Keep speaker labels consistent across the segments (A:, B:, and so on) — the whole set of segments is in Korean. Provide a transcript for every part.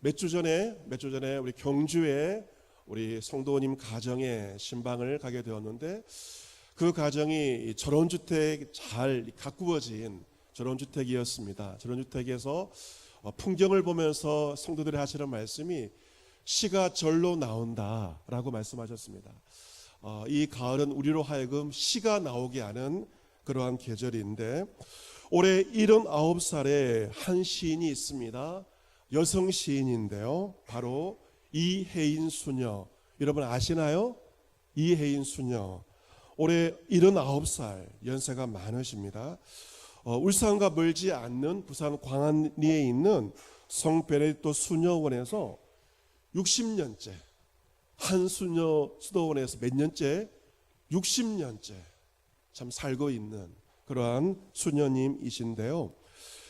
A: 몇 주 전에 우리 경주에 우리 성도님 가정에 신방을 가게 되었는데, 그 가정이 전원주택 잘 가꾸어진 전원주택이었습니다. 전원주택에서 풍경을 보면서 성도들이 하시는 말씀이 시가 절로 나온다라고 말씀하셨습니다. 이 가을은 우리로 하여금 시가 나오게 하는 그러한 계절인데, 올해 79살의 한 시인이 있습니다. 여성 시인인데요, 바로 이혜인 수녀. 여러분 아시나요? 이혜인 수녀. 올해 79살, 연세가 많으십니다. 울산과 멀지 않는 부산 광안리에 있는 성베네딕토 수녀원에서 60년째, 한수녀 수도원에서 몇 년째? 60년째 참 살고 있는 그러한 수녀님이신데요,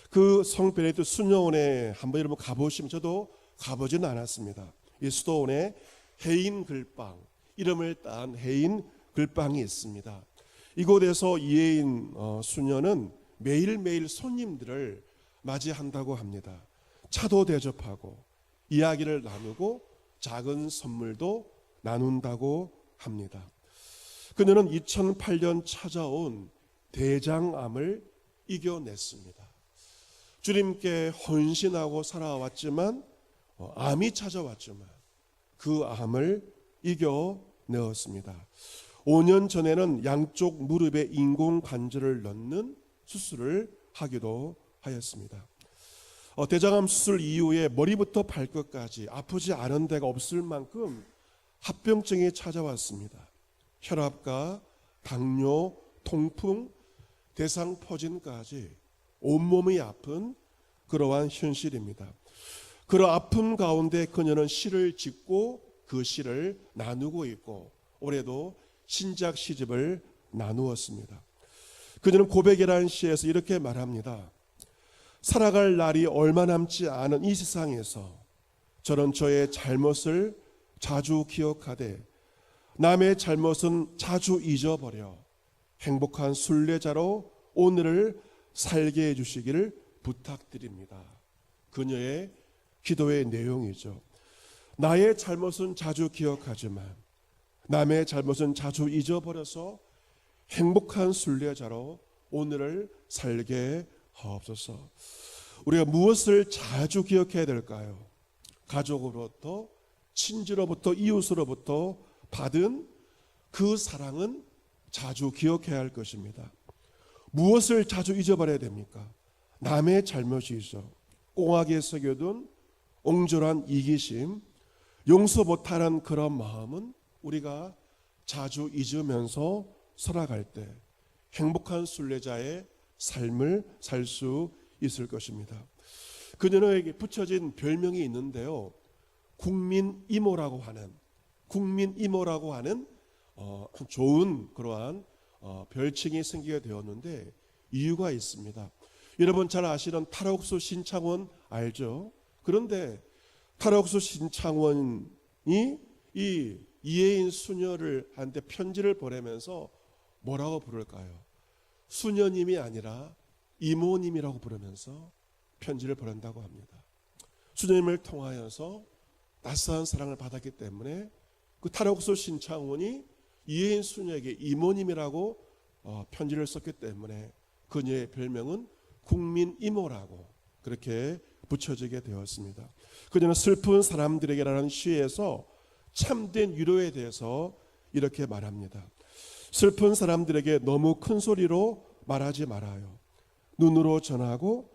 A: 그 성베네딕토 수녀원에 한번 여러분 가보시면, 저도 가보지는 않았습니다. 이 수도원에 해인 글방, 이름을 딴 해인 글방이 있습니다. 이곳에서 이혜인 수녀는 매일매일 손님들을 맞이한다고 합니다. 차도 대접하고 이야기를 나누고 작은 선물도 나눈다고 합니다. 그녀는 2008년 찾아온 대장암을 이겨냈습니다. 주님께 헌신하고 살아왔지만, 암이 찾아왔지만 그 암을 이겨내었습니다. 5년 전에는 양쪽 무릎에 인공관절을 넣는 수술을 하기도 하였습니다. 대장암 수술 이후에 머리부터 발끝까지 아프지 않은 데가 없을 만큼 합병증이 찾아왔습니다. 혈압과 당뇨, 통풍, 대상포진까지 온몸이 아픈 그러한 현실입니다. 그런 아픔 가운데 그녀는 시를 짓고 그 시를 나누고 있고, 올해도 신작 시집을 나누었습니다. 그녀는 고백이라는 시에서 이렇게 말합니다. 살아갈 날이 얼마 남지 않은 이 세상에서 저는 저의 잘못을 자주 기억하되 남의 잘못은 자주 잊어버려 행복한 순례자로 오늘을 살게 해주시기를 부탁드립니다. 그녀의 기도의 내용이죠. 나의 잘못은 자주 기억하지만 남의 잘못은 자주 잊어버려서 행복한 순례자로 오늘을 살게 하옵소서. 우리가 무엇을 자주 기억해야 될까요? 가족으로부터, 친지로부터, 이웃으로부터 받은 그 사랑은 자주 기억해야 할 것입니다. 무엇을 자주 잊어버려야 됩니까? 남의 잘못이죠. 꽁하게 새겨둔 옹졸한 이기심, 용서 못하는 그런 마음은 우리가 자주 잊으면서 살아갈 때 행복한 순례자의 삶을 살 수 있을 것입니다. 그녀에게 붙여진 별명이 있는데요, 국민이모라고 하는 좋은 그러한 별칭이 생기게 되었는데, 이유가 있습니다. 여러분 잘 아시는 탈옥수 신창원 알죠? 그런데 탈옥수 신창원이 이 이혜인 수녀를 한테 편지를 보내면서 뭐라고 부를까요? 수녀님이 아니라 이모님이라고 부르면서 편지를 보낸다고 합니다. 수녀님을 통하여서 낯선 사랑을 받았기 때문에 그 탈옥수 신창원이 이혜인 수녀에게 이모님이라고 편지를 썼기 때문에 그녀의 별명은 국민이모라고 그렇게 붙여지게 되었습니다. 그녀는 슬픈 사람들에게라는 시에서 참된 위로에 대해서 이렇게 말합니다. 슬픈 사람들에게 너무 큰 소리로 말하지 말아요. 눈으로 전하고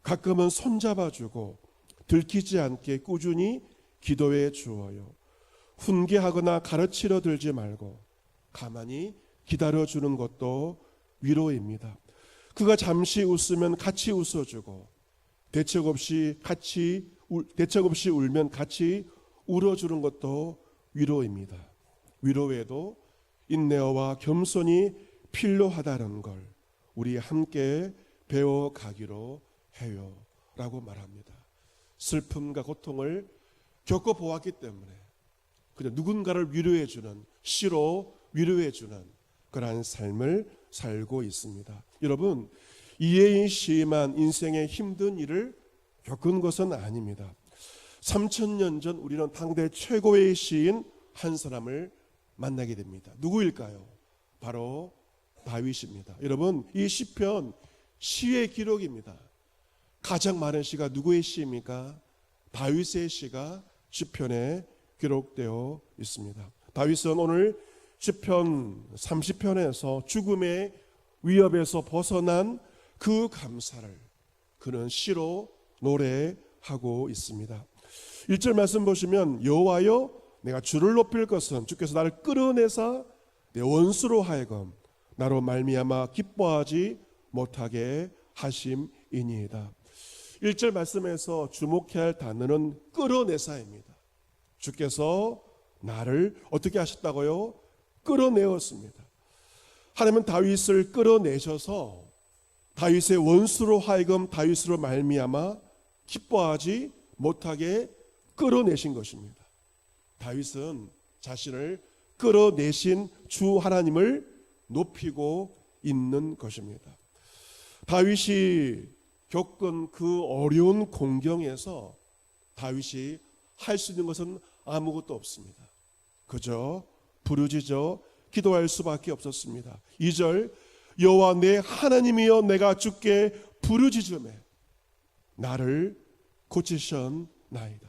A: 가끔은 손잡아주고 들키지 않게 꾸준히 기도해 주어요. 훈계하거나 가르치려 들지 말고 가만히 기다려주는 것도 위로입니다. 그가 잠시 웃으면 같이 웃어주고 대책 없이 울면 같이 울어주는 것도 위로입니다. 위로 외에도 인내와 겸손이 필요하다는 걸 우리 함께 배워가기로 해요 라고 말합니다. 슬픔과 고통을 겪어보았기 때문에 그냥 누군가를 위로해주는, 시로 위로해주는 그러한 삶을 살고 있습니다. 여러분, 이혜인 시만 인생의 힘든 일을 겪은 것은 아닙니다. 3000년 전 우리는 당대 최고의 시인 한 사람을 만나게 됩니다. 누구일까요? 바로 다윗입니다. 여러분, 이 시편 시의 기록입니다. 가장 많은 시가 누구의 시입니까? 다윗의 시가 시편에 기록되어 있습니다. 다윗은 오늘 시편 30편에서 죽음의 위협에서 벗어난 그 감사를 그는 시로 노래하고 있습니다. 1절 말씀 보시면 여호와여 내가 주를 높일 것은 주께서 나를 끌어내사 내 원수로 하여금 나로 말미암아 기뻐하지 못하게 하심이니이다. 1절 말씀에서 주목해야 할 단어는 끌어내사입니다. 주께서 나를 어떻게 하셨다고요? 끌어내었습니다. 하나님은 다윗을 끌어내셔서 다윗의 원수로 하여금 다윗으로 말미암아 기뻐하지 못하게 끌어내신 것입니다. 다윗은 자신을 끌어내신 주 하나님을 높이고 있는 것입니다. 다윗이 겪은 그 어려운 공경에서 다윗이 할 수 있는 것은 아무것도 없습니다. 그저 부르짖어 기도할 수밖에 없었습니다. 2절 여호와 내 하나님이여 내가 주께 부르짖으매 나를 고치셨나이다.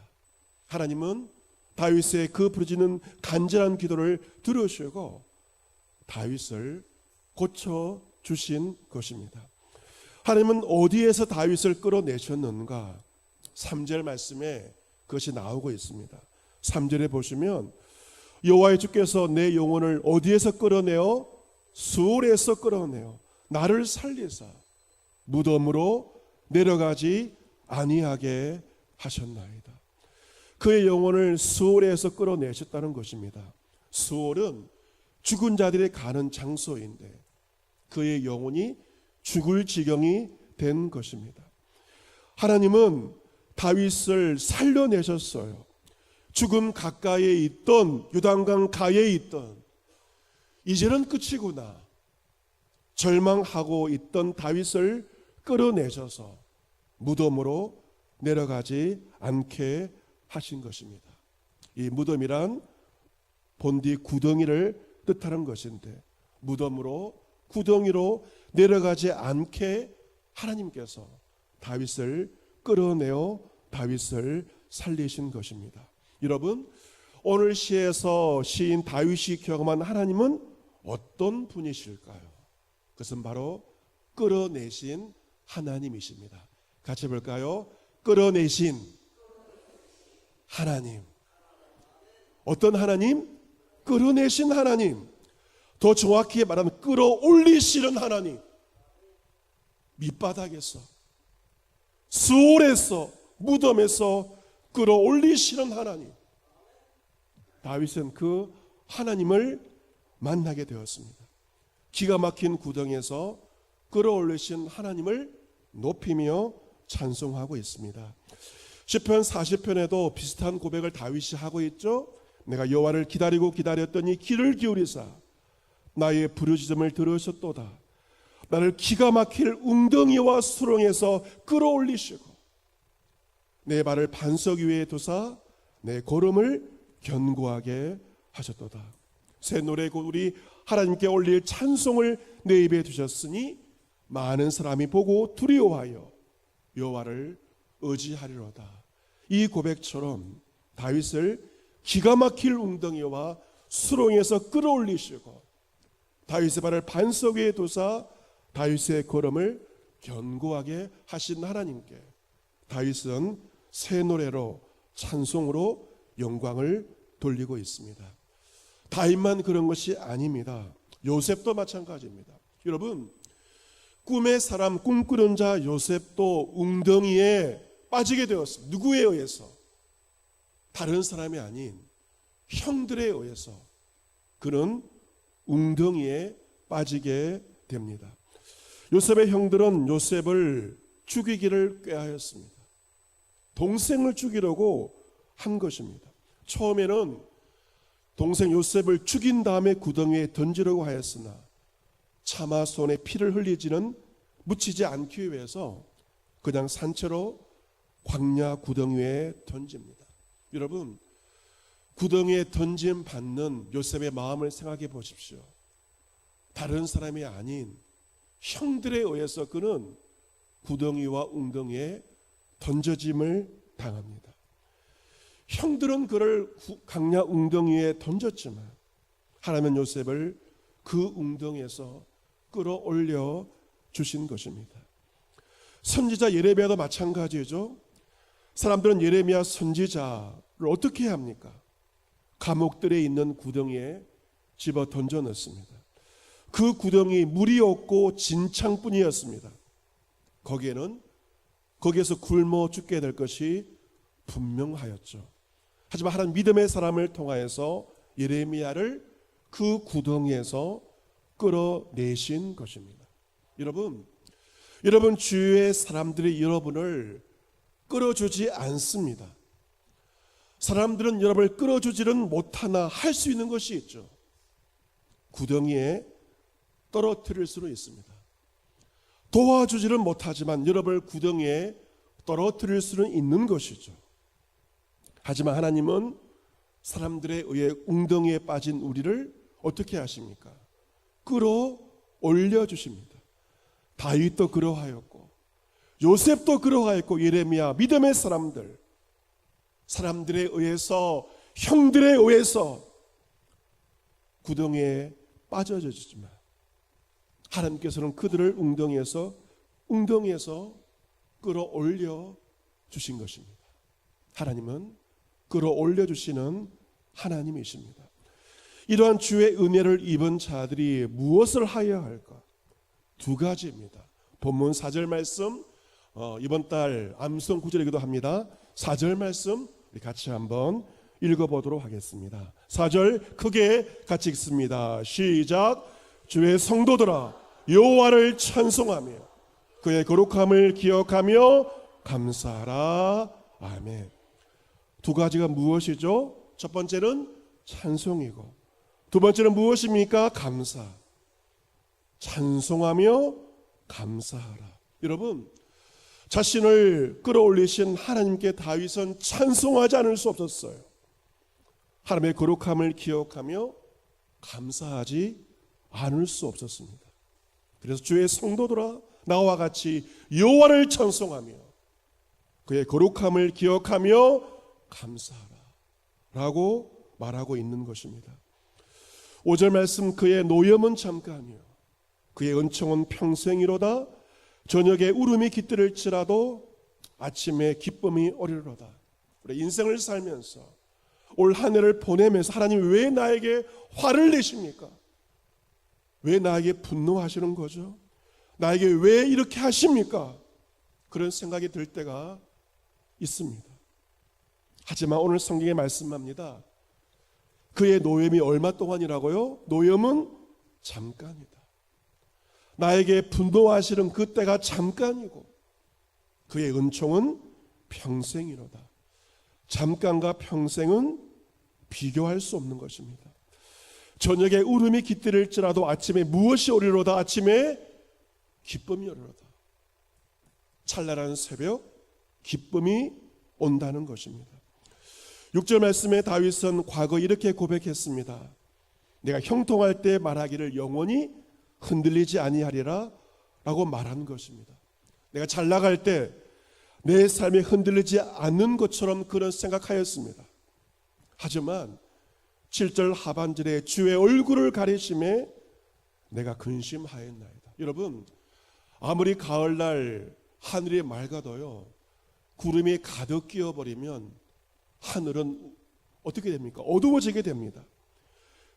A: 하나님은 다윗의 그 부르짖는 간절한 기도를 들으시고 다윗을 고쳐주신 것입니다. 하나님은 어디에서 다윗을 끌어내셨는가? 3절 말씀에 그것이 나오고 있습니다. 3절에 보시면 여호와의 주께서 내 영혼을 어디에서 끌어내어? 수월에서 끌어내어 나를 살리사 무덤으로 내려가지 아니하게 하셨나이다. 그의 영혼을 수월에서 끌어내셨다는 것입니다. 수월은 죽은 자들이 가는 장소인데 그의 영혼이 죽을 지경이 된 것입니다. 하나님은 다윗을 살려내셨어요. 죽음 가까이에 있던 요단강 가에 있던 이제는 끝이구나 절망하고 있던 다윗을 끌어내셔서 무덤으로 내려가지 않게 하신 것입니다. 이 무덤이란 본디 구덩이를 뜻하는 것인데 무덤으로 구덩이로 내려가지 않게 하나님께서 다윗을 끌어내어 다윗을 살리신 것입니다. 여러분, 오늘 시에서 시인 다윗이 경험한 하나님은 어떤 분이실까요? 그것은 바로 끌어내신 하나님이십니다. 같이 볼까요? 끌어내신 하나님. 어떤 하나님? 끌어내신 하나님. 더 정확히 말하면 끌어올리시는 하나님. 밑바닥에서 수월에서 무덤에서 끌어올리시는 하나님. 다윗은 그 하나님을 만나게 되었습니다. 기가 막힌 구덩이에서 끌어올리신 하나님을 높이며 찬송하고 있습니다. 시편 40편에도 비슷한 고백을 다윗이 하고 있죠. 내가 여호와를 기다리고 기다렸더니 귀를 기울이사 나의 부르짖음을 들으셨도다. 나를 기가 막힐 웅덩이와 수렁에서 끌어올리시고 내 발을 반석 위에 두사 내 걸음을 견고하게 하셨도다. 새 노래 곧 우리 하나님께 올릴 찬송을 내 입에 두셨으니 많은 사람이 보고 두려워하여 여호와를 의지하리로다. 이 고백처럼 다윗을 기가 막힐 웅덩이와 수렁에서 끌어올리시고 다윗의 발을 반석 위에 두사 다윗의 걸음을 견고하게 하신 하나님께 다윗은 새 노래로 찬송으로 영광을 돌리고 있습니다. 다윗만 그런 것이 아닙니다. 요셉도 마찬가지입니다. 여러분, 꿈의 사람, 꿈꾸는 자 요셉도 웅덩이에 빠지게 되었습니다. 누구에 의해서? 다른 사람이 아닌 형들에 의해서 그는 웅덩이에 빠지게 됩니다. 요셉의 형들은 요셉을 죽이기를 꾀하였습니다. 동생을 죽이려고 한 것입니다. 처음에는 동생 요셉을 죽인 다음에 구덩이에 던지려고 하였으나 차마 손에 피를 흘리지는 묻히지 않기 위해서 그냥 산채로 광야 구덩이에 던집니다. 여러분, 구덩이에 던짐 받는 요셉의 마음을 생각해 보십시오. 다른 사람이 아닌 형들에 의해서 그는 구덩이와 웅덩이에 던져짐을 당합니다. 형들은 그를 강야 웅덩이에 던졌지만 하나님은 요셉을 그 웅덩이에서 끌어올려 주신 것입니다. 선지자 예레미야도 마찬가지죠. 사람들은 예레미야 선지자를 어떻게 해야 합니까? 감옥들에 있는 구덩이에 집어 던져 넣습니다. 그 구덩이 물이 없고 진창뿐이었습니다. 거기에서 굶어 죽게 될 것이 분명하였죠. 하지만 하나님 믿음의 사람을 통하여서 예레미야를 그 구덩이에서 끌어내신 것입니다. 여러분 주위의 사람들이 여러분을 끌어주지 않습니다. 사람들은 여러분을 끌어주지는 못하나 할 수 있는 것이 있죠. 구덩이에 떨어뜨릴 수는 있습니다. 도와주지는 못하지만 여러분을 구덩이에 떨어뜨릴 수는 있는 것이죠. 하지만 하나님은 사람들에 의해 웅덩이에 빠진 우리를 어떻게 하십니까? 끌어올려 주십니다. 다윗도 그러하였고 요셉도 그러하였고 예레미야, 믿음의 사람들에 의해서, 형들에 의해서 구덩이에 빠져졌지만 하나님께서는 그들을 웅덩이에서 끌어올려 주신 것입니다. 하나님은 끌어올려 주시는 하나님이십니다. 이러한 주의 은혜를 입은 자들이 무엇을 하여야 할까? 두 가지입니다. 본문 4절 말씀, 이번 달 암송 구절이기도 합니다. 4절 말씀 우리 같이 한번 읽어보도록 하겠습니다. 4절 크게 같이 읽습니다. 시작. 주의 성도들아 여호와를 찬송하며 그의 거룩함을 기억하며 감사하라. 아멘. 두 가지가 무엇이죠? 첫 번째는 찬송이고 두 번째는 무엇입니까? 감사. 찬송하며 감사하라. 여러분, 자신을 끌어올리신 하나님께 다윗은 찬송하지 않을 수 없었어요. 하나님의 거룩함을 기억하며 감사하지 않을 수 없었습니다. 그래서 주의 성도들아 나와 같이 여호와를 찬송하며 그의 거룩함을 기억하며 감사하라 라고 말하고 있는 것입니다. 5절 말씀, 그의 노염은 잠깐이요 그의 은총은 평생이로다. 저녁에 울음이 깃들을지라도 아침에 기쁨이 오리로다. 우리 인생을 살면서 올 한 해를 보내면서 하나님 왜 나에게 화를 내십니까? 왜 나에게 분노하시는 거죠? 나에게 왜 이렇게 하십니까? 그런 생각이 들 때가 있습니다. 하지만 오늘 성경에 말씀합니다. 그의 노염이 얼마 동안이라고요? 노염은 잠깐이다. 나에게 분노하시는 그 때가 잠깐이고 그의 은총은 평생이로다. 잠깐과 평생은 비교할 수 없는 것입니다. 저녁에 울음이 깃들일지라도 아침에 무엇이 오리로다. 아침에 기쁨이 오리로다. 찬란한 새벽 기쁨이 온다는 것입니다. 6절 말씀에 다윗은 과거 이렇게 고백했습니다. 내가 형통할 때 말하기를 영원히 흔들리지 아니하리라 라고 말한 것입니다. 내가 잘 나갈 때 내 삶이 흔들리지 않는 것처럼 그런 생각하였습니다. 하지만 7절 하반절에 주의 얼굴을 가리심에 내가 근심하였나이다. 여러분, 아무리 가을날 하늘이 맑아도요 구름이 가득 끼어버리면 하늘은 어떻게 됩니까? 어두워지게 됩니다.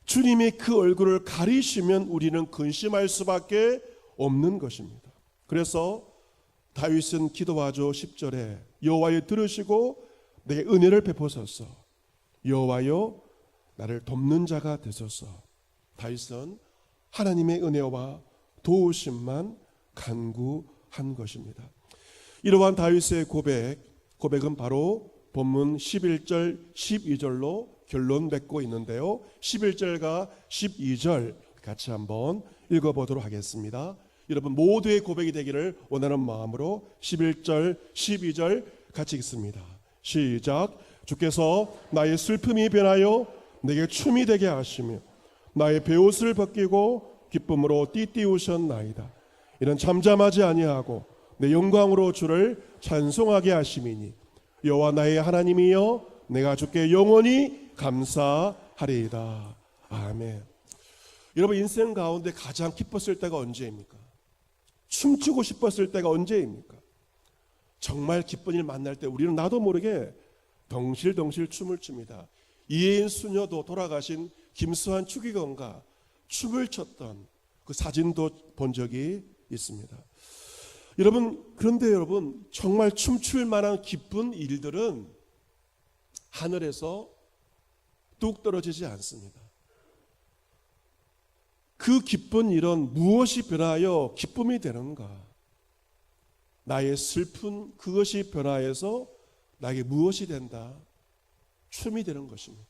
A: 주님이 그 얼굴을 가리시면 우리는 근심할 수밖에 없는 것입니다. 그래서 다윗은 기도하죠. 10절에 여호와여 들으시고 내게 은혜를 베푸소서. 여호와여 나를 돕는 자가 되소서. 다윗은 하나님의 은혜와 도우심만 간구한 것입니다. 이러한 다윗의 고백은 바로 본문 11절 12절로 결론 맺고 있는데요. 11절과 12절 같이 한번 읽어보도록 하겠습니다. 여러분 모두의 고백이 되기를 원하는 마음으로 11절 12절 같이 읽습니다. 시작. 주께서 나의 슬픔이 변하여 내게 춤이 되게 하시며 나의 베옷을 벗기고 기쁨으로 띠띠우셨나이다. 이는 잠잠하지 아니하고 내 영광으로 주를 찬송하게 하심이니 여호와 나의 하나님이여 내가 주께 영원히 감사하리이다. 아멘. 여러분, 인생 가운데 가장 기뻤을 때가 언제입니까? 춤추고 싶었을 때가 언제입니까? 정말 기쁜 일 만날 때 우리는 나도 모르게 덩실덩실 춤을 춥니다. 이혜인 수녀도 돌아가신 김수환 추기경과 춤을 췄던 그 사진도 본 적이 있습니다. 여러분, 그런데 여러분, 정말 춤출 만한 기쁜 일들은 하늘에서 뚝 떨어지지 않습니다. 그 기쁜 일은 무엇이 변하여 기쁨이 되는가? 나의 슬픈 그것이 변화해서 나에게 무엇이 된다? 춤이 되는 것입니다.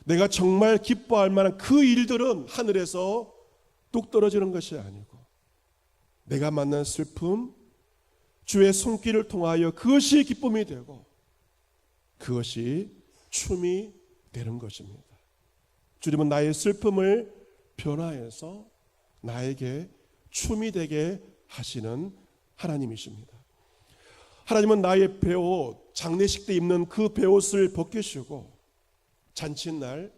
A: 내가 정말 기뻐할 만한 그 일들은 하늘에서 뚝 떨어지는 것이 아니고 내가 만난 슬픔, 주의 손길을 통하여 그것이 기쁨이 되고 그것이 춤이 되는 것입니다. 주님은 나의 슬픔을 변화해서 나에게 춤이 되게 하시는 하나님이십니다. 하나님은 나의 베옷, 장례식 때 입는 그 베옷을 벗기시고 잔칫날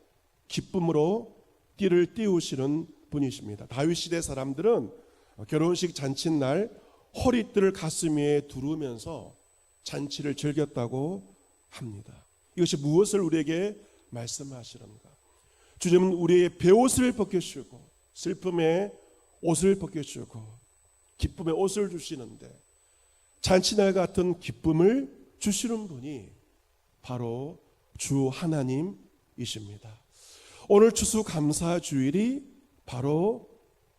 A: 기쁨으로 띠를 띄우시는 분이십니다. 다윗 시대 사람들은 결혼식 잔칫날 허리띠를 가슴 위에 두르면서 잔치를 즐겼다고 합니다. 이것이 무엇을 우리에게 말씀하시는가? 주님은 우리의 베옷을 벗겨주고 슬픔의 옷을 벗겨주고 기쁨의 옷을 주시는데 잔치날 같은 기쁨을 주시는 분이 바로 주 하나님이십니다. 오늘 추수감사주일이 바로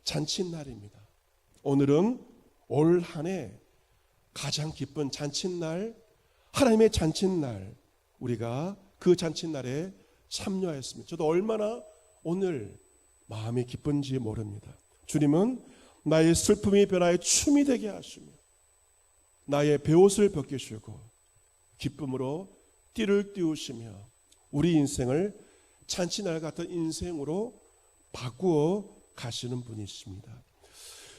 A: 잔칫날입니다. 오늘은 올 한 해 가장 기쁜 잔칫날, 하나님의 잔칫날, 우리가 그 잔칫날에 참여했습니다. 저도 얼마나 오늘 마음이 기쁜지 모릅니다. 주님은 나의 슬픔이 변화해 춤이 되게 하시며 나의 베옷을 벗기시고 기쁨으로 띠를 띄우시며 우리 인생을 잔칫날 같은 인생으로 바꾸어 가시는 분이십니다.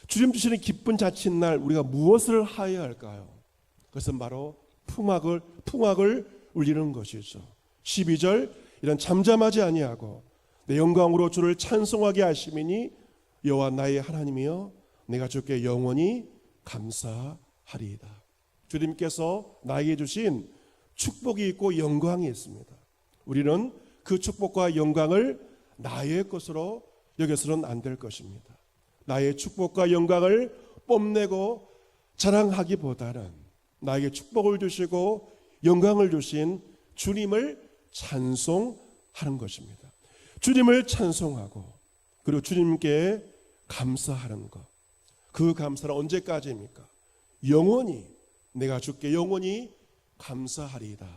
A: 주님 주시는 기쁜 잔칫날 우리가 무엇을 하여야 할까요? 그것은 바로 풍악을 울리는 것이죠. 12절 이런 잠잠하지 아니하고 내 영광으로 주를 찬송하게 하심이니 여호와 나의 하나님이여 내가 주께 영원히 감사하리이다. 주님께서 나에게 주신 축복이 있고 영광이 있습니다. 우리는 그 축복과 영광을 나의 것으로 여겨서는 안 될 것입니다. 나의 축복과 영광을 뽐내고 자랑하기보다는 나에게 축복을 주시고 영광을 주신 주님을 찬송하는 것입니다. 주님을 찬송하고 그리고 주님께 감사하는 것. 그 감사는 언제까지입니까? 영원히 내가 주께 영원히 감사하리이다.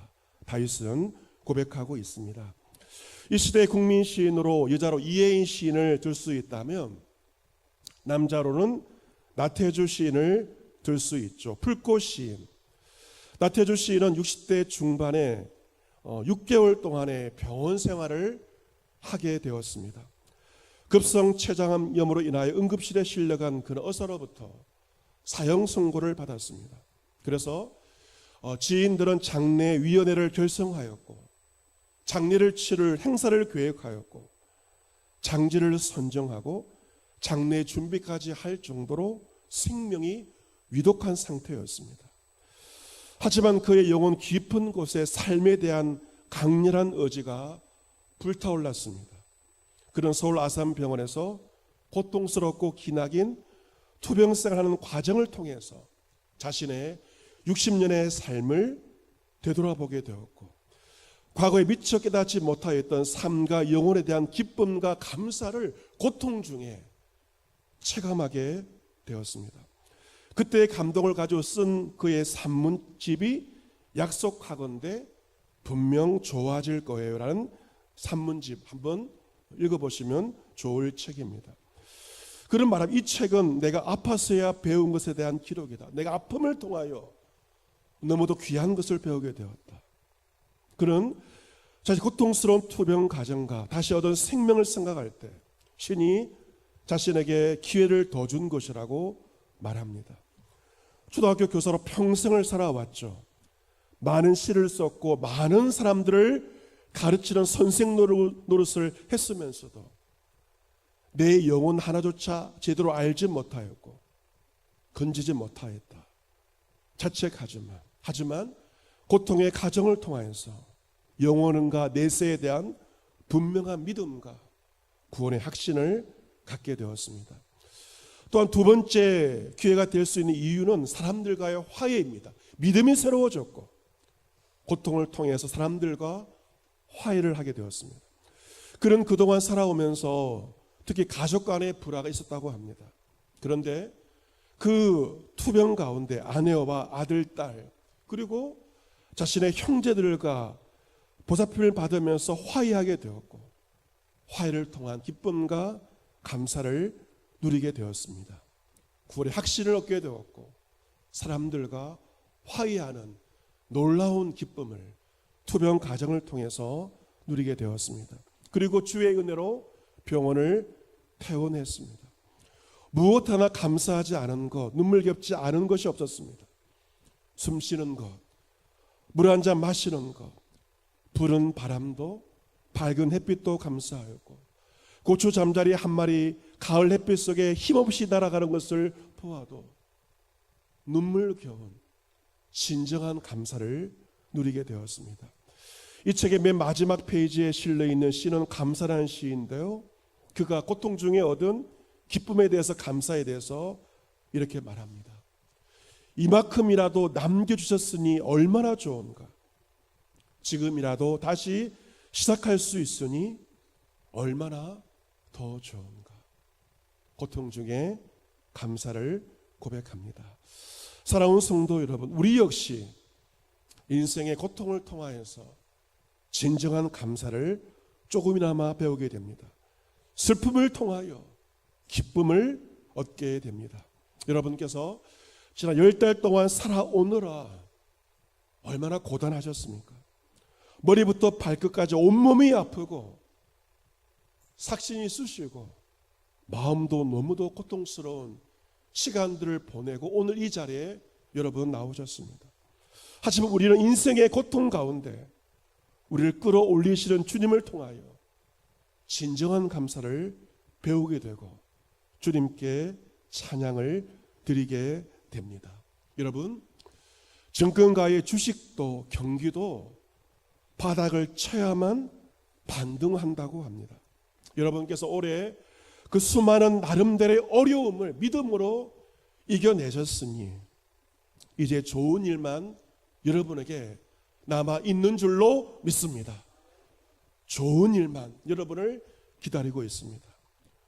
A: 다윗은 고백하고 있습니다. 이 시대의 국민 시인으로 여자로 이혜인 시인을 들 수 있다면 남자로는 나태주 시인을 들 수 있죠. 풀꽃 시인. 나태주 시인은 60대 중반에 6개월 동안의 병원 생활을 하게 되었습니다. 급성 췌장암염으로 인하여 응급실에 실려간 그는 의사로부터 사형 선고를 받았습니다. 그래서 지인들은 장례위원회를 결성하였고 장례를 치를 행사를 계획하였고 장지를 선정하고 장례 준비까지 할 정도로 생명이 위독한 상태였습니다. 하지만 그의 영혼 깊은 곳에 삶에 대한 강렬한 의지가 불타올랐습니다. 그는 서울 아산병원에서 고통스럽고 기나긴 투병생활하는 과정을 통해서 자신의 60년의 삶을 되돌아보게 되었고 과거에 미처 깨닫지 못하였던 삶과 영혼에 대한 기쁨과 감사를 고통 중에 체감하게 되었습니다. 그때의 감동을 가지고 쓴 그의 산문집이 약속하건대 분명 좋아질 거예요 라는 산문집 한번 읽어보시면 좋을 책입니다. 그런 말하면 이 책은 내가 아파서야 배운 것에 대한 기록이다. 내가 아픔을 통하여 너무도 귀한 것을 배우게 되었다. 그는 자신 고통스러운 투병 가정과 다시 얻은 생명을 생각할 때 신이 자신에게 기회를 더 준 것이라고 말합니다. 초등학교 교사로 평생을 살아왔죠. 많은 시를 썼고 많은 사람들을 가르치는 선생 노릇을 했으면서도 내 영혼 하나조차 제대로 알지 못하였고 건지지 못하였다. 하지만 고통의 가정을 통하여서 영혼과 내세에 대한 분명한 믿음과 구원의 확신을 갖게 되었습니다. 또한 두 번째 기회가 될 수 있는 이유는 사람들과의 화해입니다. 믿음이 새로워졌고 고통을 통해서 사람들과 화해를 하게 되었습니다. 그는 그동안 살아오면서 특히 가족 간의 불화가 있었다고 합니다. 그런데 그 투병 가운데 아내와 아들, 딸 그리고 자신의 형제들과 보살핌을 받으면서 화해하게 되었고 화해를 통한 기쁨과 감사를 누리게 되었습니다. 구원의 확신을 얻게 되었고 사람들과 화해하는 놀라운 기쁨을 투병 가정을 통해서 누리게 되었습니다. 그리고 주의 은혜로 병원을 퇴원했습니다. 무엇 하나 감사하지 않은 것, 눈물겹지 않은 것이 없었습니다. 숨 쉬는 것, 물 한 잔 마시는 것, 부는 바람도 밝은 햇빛도 감사하였고 고추 잠자리 한 마리 가을 햇빛 속에 힘없이 날아가는 것을 보아도 눈물겨운 진정한 감사를 누리게 되었습니다. 이 책의 맨 마지막 페이지에 실려 있는 시는 감사라는 시인데요. 그가 고통 중에 얻은 기쁨에 대해서 감사에 대해서 이렇게 말합니다. 이만큼이라도 남겨주셨으니 얼마나 좋은가. 지금이라도 다시 시작할 수 있으니 얼마나 더 좋은가. 고통 중에 감사를 고백합니다. 사랑하는 성도 여러분, 우리 역시 인생의 고통을 통하여서 진정한 감사를 조금이나마 배우게 됩니다. 슬픔을 통하여 기쁨을 얻게 됩니다. 여러분께서 지난 10달 동안 살아오느라 얼마나 고단하셨습니까? 머리부터 발끝까지 온몸이 아프고 삭신이 쑤시고 마음도 너무도 고통스러운 시간들을 보내고 오늘 이 자리에 여러분 나오셨습니다. 하지만 우리는 인생의 고통 가운데 우리를 끌어올리시는 주님을 통하여 진정한 감사를 배우게 되고 주님께 찬양을 드리게 됩니다. 여러분, 정권가의 주식도 경기도 바닥을 쳐야만 반등한다고 합니다. 여러분께서 올해 그 수많은 나름대로의 어려움을 믿음으로 이겨내셨으니 이제 좋은 일만 여러분에게 남아 있는 줄로 믿습니다. 좋은 일만 여러분을 기다리고 있습니다.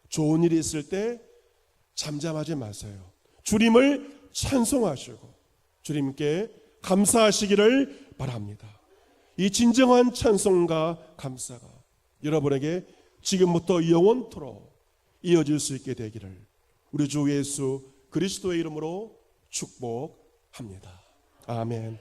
A: 좋은 일이 있을 때 잠잠하지 마세요. 주님을 찬송하시고 주님께 감사하시기를 바랍니다. 이 진정한 찬송과 감사가 여러분에게 지금부터 영원토록 이어질 수 있게 되기를 우리 주 예수 그리스도의 이름으로 축복합니다. 아멘.